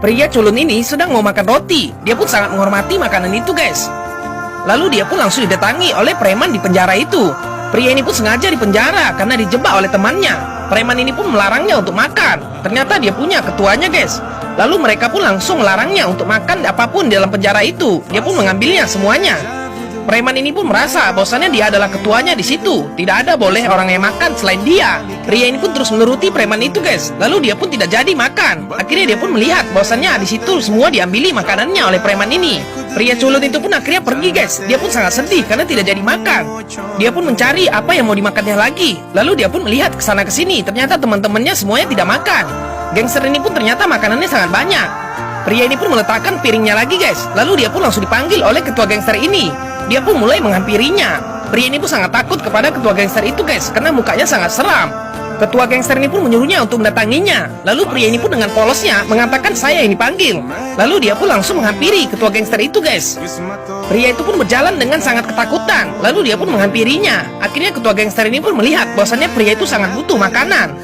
Pria culun ini sedang mau makan roti. Dia pun sangat menghormati makanan itu, guys. Lalu dia pun langsung didatangi oleh preman di penjara itu. Pria ini pun sengaja dipenjara karena dijebak oleh temannya. Preman ini pun melarangnya untuk makan. Ternyata dia punya ketuanya, guys. Lalu mereka pun langsung melarangnya untuk makan apapun di dalam penjara itu. Dia pun mengambilnya semuanya. Preman ini pun merasa bahwasannya dia adalah ketuanya di situ. Tidak ada boleh orang yang makan selain dia. Pria ini pun terus menuruti preman itu, guys. Lalu dia pun tidak jadi makan. Akhirnya dia pun melihat bahwasannya di situ semua diambili makanannya oleh preman ini. Pria culun itu pun akhirnya pergi, guys. Dia pun sangat sedih karena tidak jadi makan. Dia pun mencari apa yang mau dimakannya lagi. Lalu dia pun melihat ke sana ke sini. Ternyata teman-temannya semuanya tidak makan. Gangster ini pun ternyata makanannya sangat banyak. Pria ini pun meletakkan piringnya lagi, guys. Lalu dia pun langsung dipanggil oleh ketua gangster ini. Dia pun mulai menghampirinya. Pria ini pun sangat takut kepada ketua gangster itu, guys, karena mukanya sangat seram. Ketua gangster ini pun menyuruhnya untuk mendatanginya. Lalu pria ini pun dengan polosnya mengatakan saya yang dipanggil. Lalu dia pun langsung menghampiri ketua gangster itu, guys. Pria itu pun berjalan dengan sangat ketakutan. Lalu dia pun menghampirinya. Akhirnya ketua gangster ini pun melihat bahwasannya pria itu sangat butuh makanan.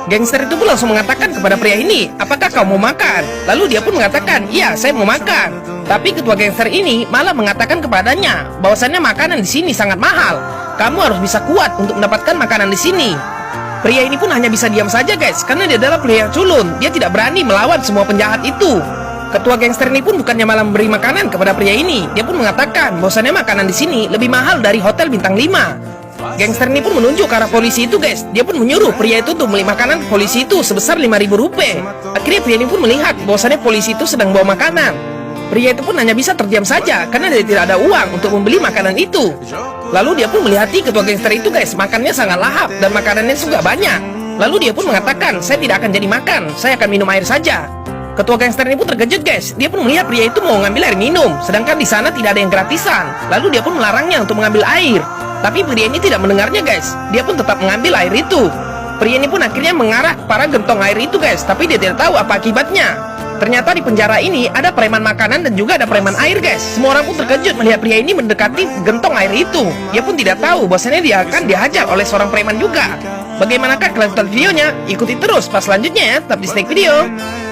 Gangster itu pun langsung mengatakan kepada pria ini, apakah kau mau makan? Lalu dia pun mengatakan, iya saya mau makan. Tapi ketua gangster ini malah mengatakan kepadanya bahwasannya makanan di sini sangat mahal. Kamu harus bisa kuat untuk mendapatkan makanan di sini. Pria ini pun hanya bisa diam saja, guys, karena dia adalah pria yang culun. Dia tidak berani melawan semua penjahat itu. Ketua gangster ini pun bukannya malah memberi makanan kepada pria ini. Dia pun mengatakan bahwasannya makanan di sini lebih mahal dari hotel bintang 5. Gangster ini pun menunjuk ke arah polisi itu, guys. Dia pun menyuruh pria itu untuk beli makanan ke polisi itu sebesar 5.000 rupiah. Akhirnya pria ini pun melihat bahwasannya polisi itu sedang bawa makanan. Pria itu pun hanya bisa terdiam saja karena dia tidak ada uang untuk membeli makanan itu. Lalu dia pun melihati ketua gangster itu, guys. Makannya sangat lahap dan makanannya juga banyak. Lalu dia pun mengatakan, saya tidak akan jadi makan, saya akan minum air saja. Ketua gangster ini pun terkejut, guys. Dia pun melihat pria itu mau mengambil air minum, sedangkan di sana tidak ada yang gratisan. Lalu dia pun melarangnya untuk mengambil air. Tapi pria ini tidak mendengarnya, guys. Dia pun tetap mengambil air itu. Pria ini pun akhirnya mengarah ke para gentong air itu, guys. Tapi dia tidak tahu apa akibatnya. Ternyata di penjara ini ada preman makanan dan juga ada preman air, guys. Semua orang pun terkejut melihat pria ini mendekati gentong air itu. Dia pun tidak tahu bahwasanya dia akan dihajar oleh seorang preman juga. Bagaimanakah kelanjutan videonya? Ikuti terus pas selanjutnya ya. Tetap di Snack Video.